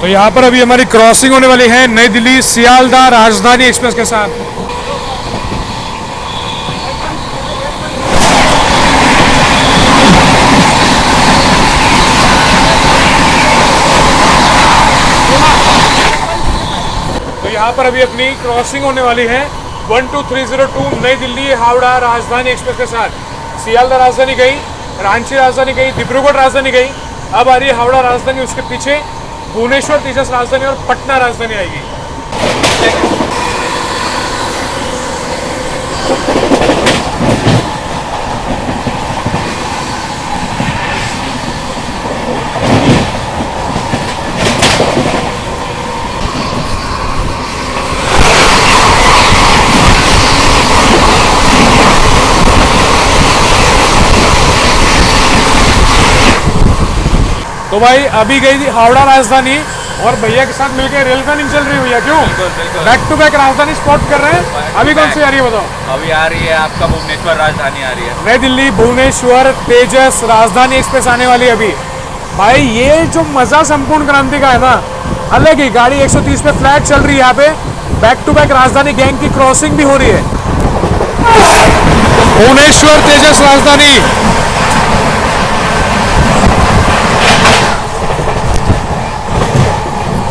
तो यहाँ पर अभी हमारी क्रॉसिंग होने वाली है नई दिल्ली सियालदह राजधानी एक्सप्रेस के साथ। तो यहाँ पर अभी अपनी क्रॉसिंग होने वाली है 12302 नई दिल्ली हावड़ा राजधानी एक्सप्रेस के साथ। सियालदह राजधानी गई, रांची राजधानी गई, डिब्रूगढ़ राजधानी गई, अब आ रही है हावड़ा राजधानी, उसके पीछे भुवनेश्वर तेजस राजधानी और पटना राजधानी आएगी। तो भाई अभी गई थी हावड़ा राजधानी और भैया के साथ मिलकर रेल रनिंग चल रही है भैया, क्यों? बिल्कुल। बैक टू बैक राजधानी स्पॉट कर रहे हैं। अभी कौन सी आ रही है बताओ? अभी आ रही है आपका भुवनेश्वर राजधानी आ रही है। नई दिल्ली भुवनेश्वर तेजस राजधानी एक्सप्रेस आने वाली है अभी। भाई ये जो मजा संपूर्ण क्रांति का है ना, अलग ही। गाड़ी 130 पे फ्लैट चल रही है यहाँ पे, बैक टू बैक राजधानी गैंग की क्रॉसिंग भी हो रही है। भुवनेश्वर तेजस राजधानी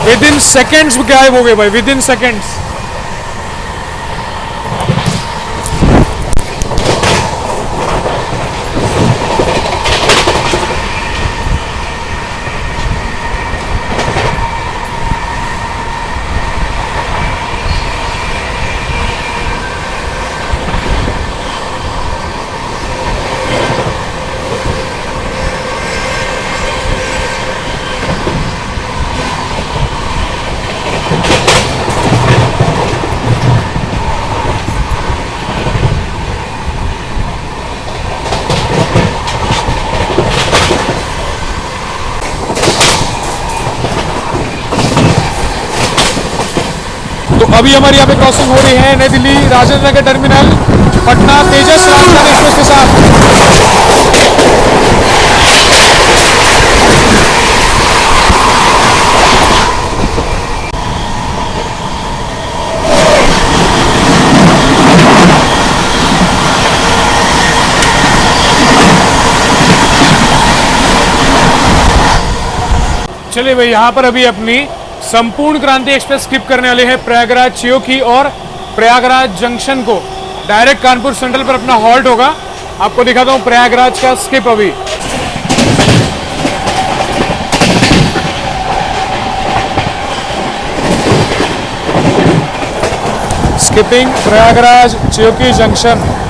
विद इन सेकेंड्स गायब हो गए भाई, विद इन सेकेंड्स। तो अभी हमारी यहाँ पे क्रॉसिंग हो रही है नई दिल्ली राजेंद्र नगर टर्मिनल पटना तेजस राजधानी एक्सप्रेस के साथ। चलिए भाई, यहाँ पर अभी अपनी संपूर्ण क्रांति एक्सप्रेस स्किप करने वाले हैं प्रयागराज चियोकी और प्रयागराज जंक्शन को। डायरेक्ट कानपुर सेंट्रल पर अपना हॉल्ट होगा। आपको दिखाता हूँ प्रयागराज का स्किप अभी। Skipping Prayagraj Cheoki junction.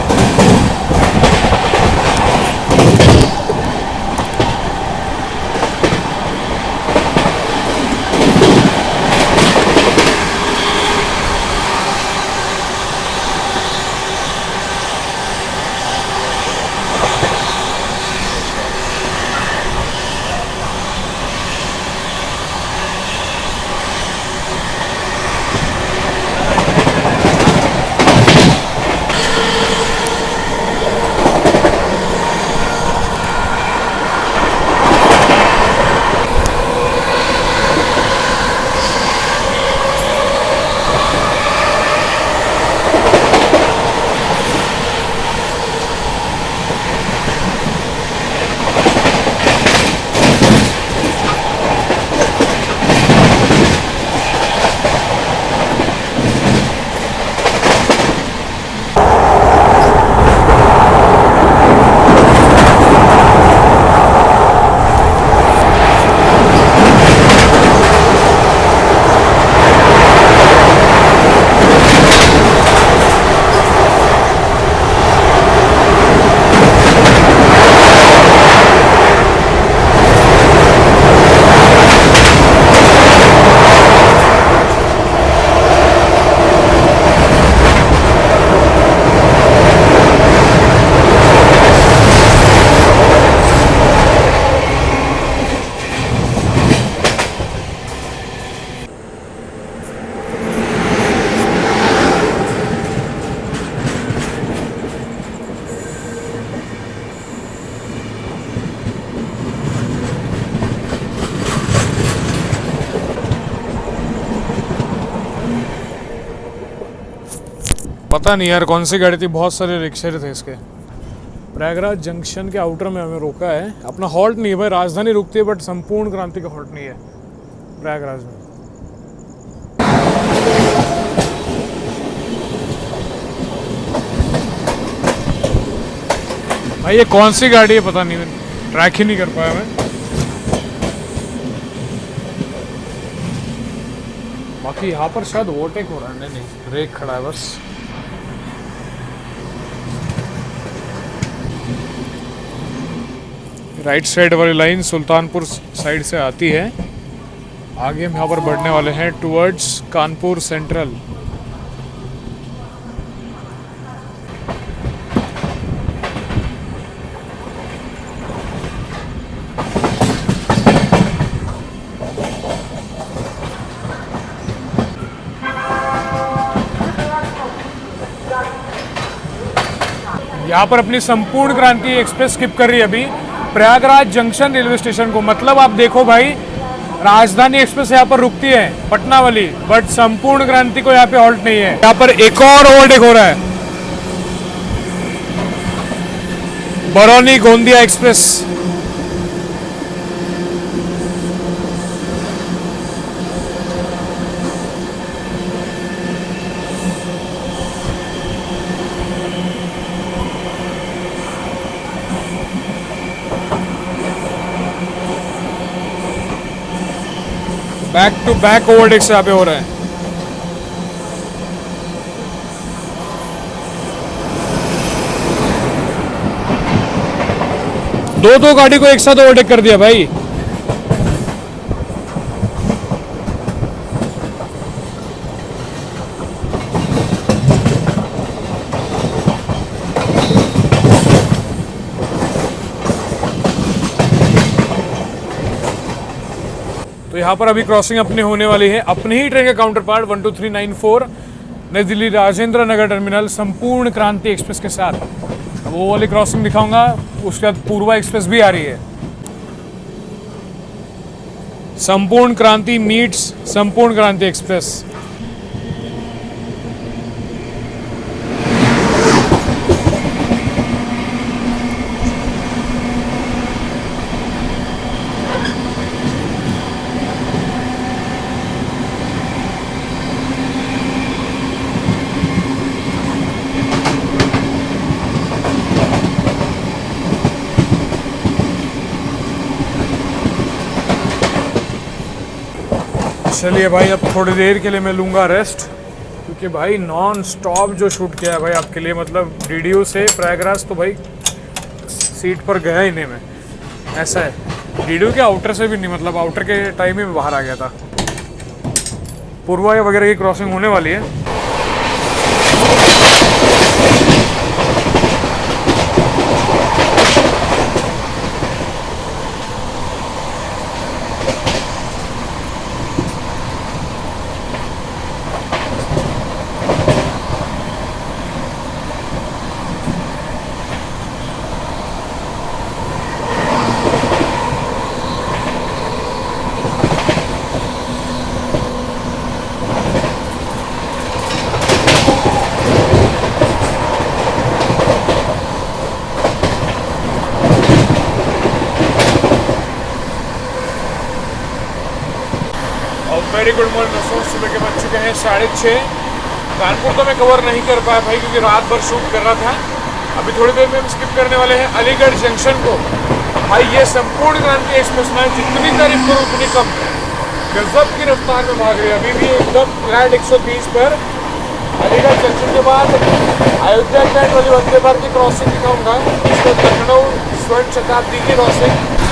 पता नहीं यार कौन सी गाड़ी थी, बहुत सारे रिक्शे थे इसके। प्रयागराज जंक्शन के आउटर में हमें रोका है। अपना हॉल्ट नहीं है भाई, राजधानी रुकती है बट संपूर्ण क्रांति का हॉल्ट नहीं है प्रयागराज में। भाई ये कौन सी गाड़ी है पता नहीं, मैं ट्रैक ही नहीं कर पाया मैं। बाकी यहाँ पर शायद ओवरटेक हो रहा है, नहीं ब्रेक खड़ा है बस। राइट साइड वाली लाइन सुल्तानपुर साइड से आती है। आगे हम यहाँ पर बढ़ने वाले हैं टुवर्ड्स कानपुर सेंट्रल। यहाँ पर अपनी संपूर्ण क्रांति एक्सप्रेस स्किप कर रही है अभी प्रयागराज जंक्शन रेलवे स्टेशन को। मतलब आप देखो भाई, राजधानी एक्सप्रेस यहाँ पर रुकती है पटना वाली, बट संपूर्ण क्रांति को यहाँ पे हॉल्ट नहीं है। यहाँ पर एक और ओवरटेक हो रहा है, Barauni Gondia express. Back to back overtakes यहाँ पे हो रहा है। दो गाड़ी को एक साथ ओवरटेक कर दिया भाई। तो यहाँ पर अभी क्रॉसिंग अपनी होने वाली है, अपनी ही ट्रेन का काउंटर पार्ट 12394 नई दिल्ली राजेंद्र नगर टर्मिनल संपूर्ण क्रांति एक्सप्रेस के साथ। अब वो वाली क्रॉसिंग दिखाऊंगा, उसके बाद पूर्वा एक्सप्रेस भी आ रही है। संपूर्ण क्रांति मीट्स संपूर्ण क्रांति एक्सप्रेस। चलिए भाई, अब थोड़ी देर के लिए मैं लूँगा रेस्ट, क्योंकि भाई नॉन स्टॉप जो शूट किया है भाई आपके लिए, मतलब डीडीयू से प्रयागराज तो भाई सीट पर गया ही नहीं मैं। ऐसा है, डीडीयू के आउटर से भी नहीं, मतलब आउटर के टाइम ही में बाहर आ गया था। पूर्वा वगैरह की क्रॉसिंग होने वाली है। वेरी गुड मॉर्निंग दोस्तों, सुबह के बज चुके हैं 6:30। कानपुर तो मैं कवर नहीं कर पाया भाई, क्योंकि रात भर शूट कर रहा था। अभी थोड़ी देर में हम स्किप करने वाले हैं अलीगढ़ जंक्शन को। भाई ये संपूर्ण क्रांति एक्सप्रेस लाइन जितनी तारीफ करो उतनी कम है, गजब की रफ्तार में भाग रही है। अभी भी एकदम फ्लैट 130 पर। अलीगढ़ जंक्शन के बाद अयोध्या कैंट वाली वंदे भारत की क्रॉसिंग दिखाऊंगा, इसको लखनऊ स्वर्ण शताब्दी की क्रॉसिंग।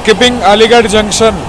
Skipping Aligarh junction.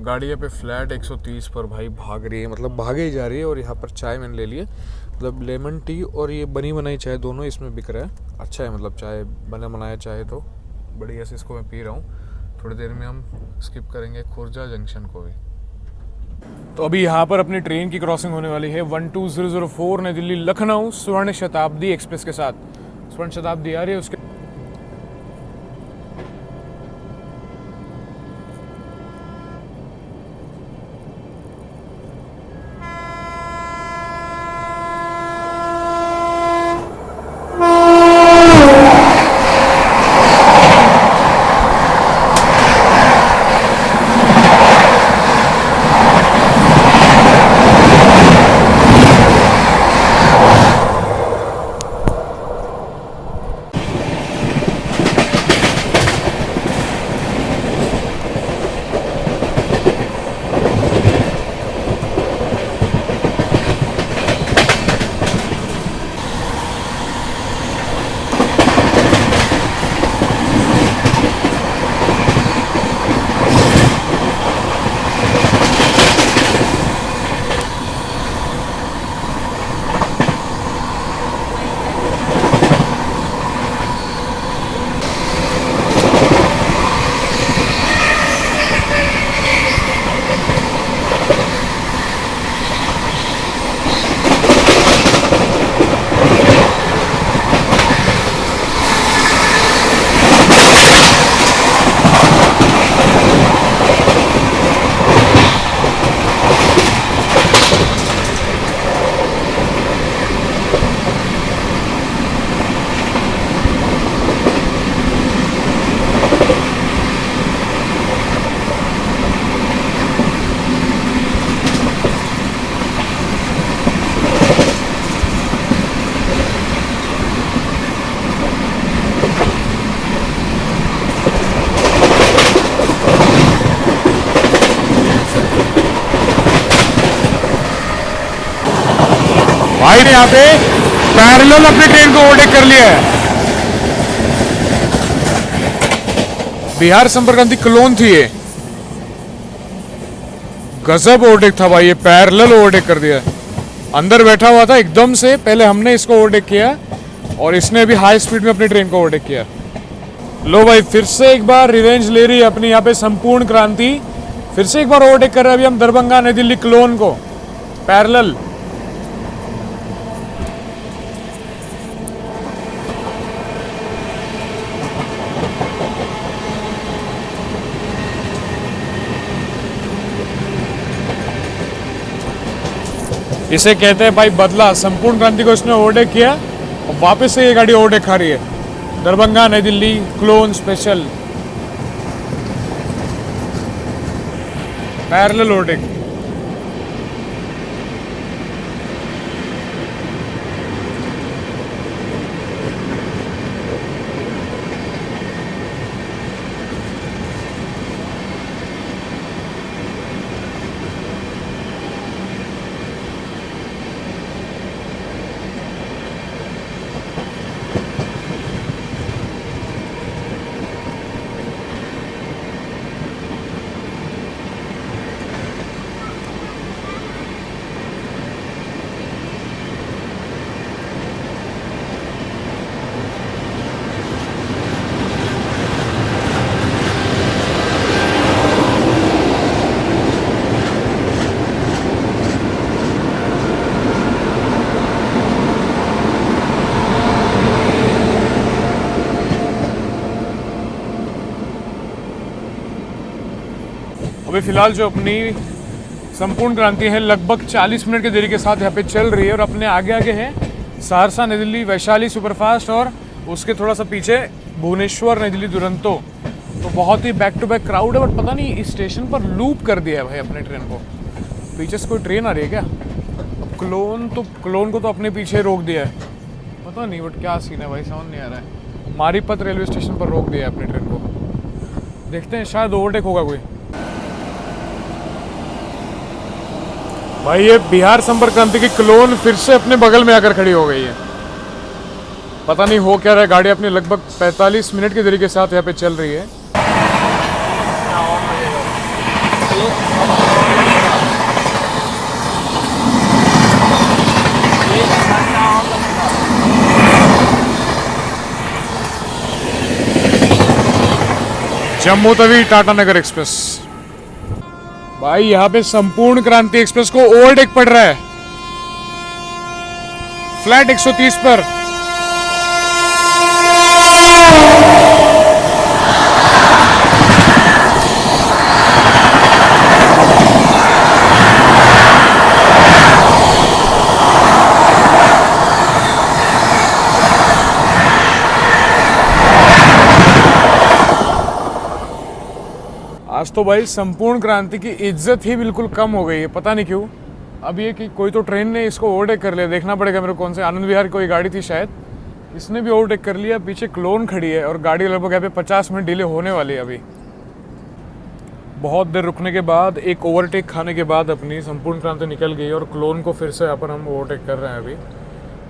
गाड़ी यहाँ पे फ्लैट 130 पर भाई भाग रही है, मतलब भागे ही जा रही है। और यहाँ पर चाय मैंने ले ली है, मतलब लेमन टी और ये बनी बनाई चाय दोनों इसमें बिक रहा है। अच्छा है, मतलब चाय बना बनाया चाय तो बढ़िया से इसको मैं पी रहा हूँ। थोड़ी देर में हम स्किप करेंगे खुर्जा जंक्शन को भी। तो अभी यहाँ पर अपनी ट्रेन की क्रॉसिंग होने वाली है 12004 नई दिल्ली लखनऊ स्वर्ण शताब्दी एक्सप्रेस के साथ। स्वर्ण शताब्दी आ रही है, उसके भाई ने यहाँ पे पैरेलल अपनी ट्रेन को ओवरटेक कर लिया है। बिहार संपर्क क्रांति क्लोन थी ये, गजब ओवरटेक था भाई, ये पैरेलल ओवरटेक कर दिया। अंदर बैठा हुआ था, एकदम से पहले हमने इसको ओवरटेक किया और इसने भी हाई स्पीड में अपनी ट्रेन को ओवरटेक किया। लो भाई, फिर से एक बार रिवेंज ले रही है अपनी यहाँ पे संपूर्ण क्रांति, फिर से एक बार ओवरटेक कर रहे हैं अभी हम दरभंगा नई दिल्ली क्लोन को पैरेलल। इसे कहते हैं भाई बदला। संपूर्ण क्रांति को इसने ओवरटेक किया और वापस से ये गाड़ी ओवरटेक खा रही है। दरभंगा नई Delhi clone special parallel overtake. अभी फ़िलहाल जो अपनी संपूर्ण क्रांति है लगभग 40 मिनट की देरी के साथ यहाँ पे चल रही है और अपने आगे आगे है सहरसा नई दिल्ली वैशाली सुपरफास्ट और उसके थोड़ा सा पीछे भुवनेश्वर नई दिल्ली दुरंतो। तो बहुत ही बैक टू बैक क्राउड है, बट पता नहीं इस स्टेशन पर लूप कर दिया है भाई अपने ट्रेन को। पीछे से कोई ट्रेन आ रही है क्या? अब क्लोन को तो अपने पीछे रोक दिया है, पता नहीं बट क्या सीन है भाई, समझ नहीं आ रहा है। मारीपत रेलवे स्टेशन पर रोक दिया है अपनी ट्रेन को, देखते हैं शायद ओवरटेक होगा कोई। भाई ये बिहार संपर्क क्रांति की क्लोन फिर से अपने बगल में आकर खड़ी हो गई है, पता नहीं हो क्या रहा है। गाड़ी अपनी लगभग 45 मिनट की देरी के साथ यहाँ पे चल रही है। जम्मू तवी टाटा नगर एक्सप्रेस। भाई यहाँ पे संपूर्ण क्रांति एक्सप्रेस को ओवरटेक पड़ रहा है फ्लैट 130 पर। आज तो भाई संपूर्ण क्रांति की इज्जत ही बिल्कुल कम हो गई है, पता नहीं क्यों। अब ये कि कोई तो ट्रेन ने इसको ओवरटेक कर लिया, देखना पड़ेगा मेरे को कौन से, आनंद विहार कोई गाड़ी थी शायद, इसने भी ओवरटेक कर लिया। पीछे क्लोन खड़ी है और गाड़ी लगभग यहाँ पे 50 मिनट डिले होने वाली है। अभी बहुत देर रुकने के बाद एक ओवरटेक खाने के बाद अपनी संपूर्ण क्रांति निकल गई और क्लोन को फिर से यहाँ पर हम ओवरटेक कर रहे हैं। अभी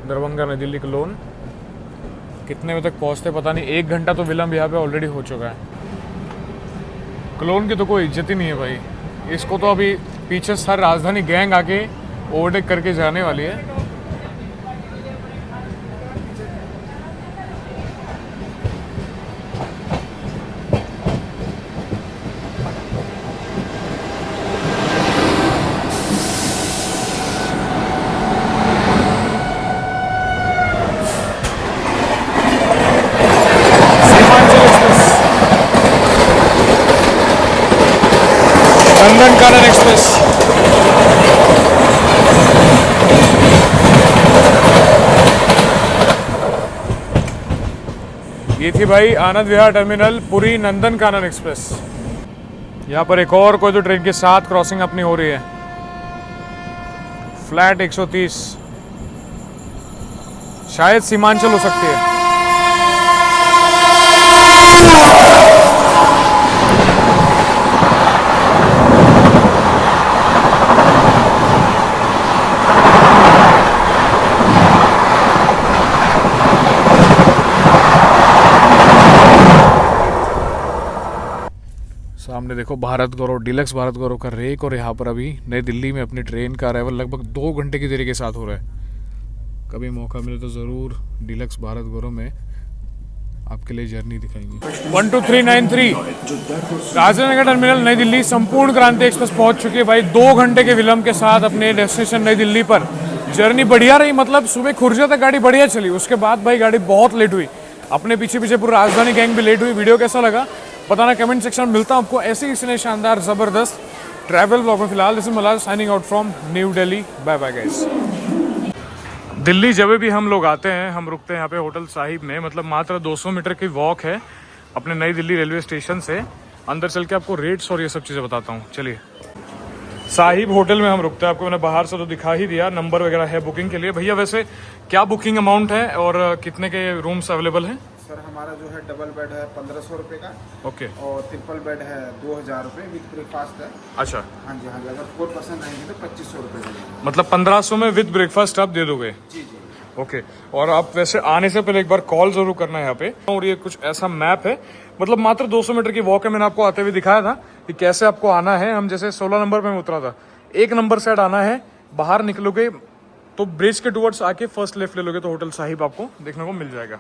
दरभंगा नई दिल्ली क्लोन कितने बजे तक पहुँचते पता नहीं, 1 घंटा तो विलम्ब यहाँ पे ऑलरेडी हो चुका है। क्लोन की तो कोई इज्जत ही नहीं है भाई, इसको तो अभी पीछे सारी राजधानी गैंग आके ओवरटेक करके जाने वाली है। नंदन कानन एक्सप्रेस। ये थी भाई आनंद विहार टर्मिनल पुरी नंदन कानन एक्सप्रेस। यहाँ पर एक और कोई तो ट्रेन के साथ क्रॉसिंग अपनी हो रही है फ्लैट 130, शायद सीमांचल हो सकती है। सामने देखो भारत गौरव, डीलक्स भारत गौरव का रेक, और यहाँ पर अभी नई दिल्ली में अपनी ट्रेन का अराइवल लगभग 2 घंटे की देरी के साथ हो रहा है। कभी मौका मिले तो ज़रूर डीलक्स भारत गौरव में आपके लिए जर्नी दिखाएंगे। 12393 राजेंद्र टर्मिनल नई दिल्ली संपूर्ण क्रांति एक्सप्रेस पहुंच चुकी है भाई 2 घंटे के विलंब के साथ अपने डेस्टिनेशन नई दिल्ली पर। जर्नी बढ़िया रही, मतलब सुबह खुर्जा तक गाड़ी बढ़िया चली, उसके बाद भाई गाड़ी बहुत लेट हुई, अपने पीछे पीछे पूरी राजधानी गैंग भी लेट हुई। वीडियो कैसा लगा बताना कमेंट सेक्शन में, मिलता हूं आपको ऐसे ही इसने शानदार जबरदस्त ट्रैवल ब्लॉग में। फिलहाल this is Malaj signing out from New Delhi, bye bye guys. Delhi जब भी हम लोग आते हैं हम रुकते हैं यहाँ पे होटल साहिब में, मतलब मात्र 200 मीटर की वॉक है अपने नई दिल्ली रेलवे स्टेशन से। अंदर चल के आपको रेट्स और ये सब चीज़ें बताता हूँ। चलिए, साहिब होटल में हम रुकते हैं, आपको मैंने बाहर से तो दिखा ही दिया, नंबर वगैरह है बुकिंग के लिए। भैया वैसे क्या बुकिंग अमाउंट है और कितने के रूम्स अवेलेबल हैं? सर हमारा जो है डबल बेड है 1500 रुपये का, ओके, और ट्रिपल बेड है 2000 रुपये विद ब्रेकफास्ट है। अच्छा, हाँ जी हाँ जी, अगर 4 पर्सन रहेंगे तो 2500 रुपये लगेंगे। मतलब 1500 में विद ब्रेकफास्ट आप दे दोगे? जी जी ओके। और आप वैसे आने से पहले एक बार कॉल जरूर करना है यहाँ पे। और ये कुछ ऐसा मैप है, मतलब मात्र 200 मीटर की वॉक है, मैंने आपको आते हुए दिखाया था कि कैसे आपको आना है। हम जैसे 16 नंबर पे मैं उतरा था, 1 नंबर साइड आना है, बाहर निकलोगे तो ब्रिज के टुवर्ड्स आके फर्स्ट लेफ्ट ले लोगे तो होटल साहिब आपको देखने को मिल जाएगा।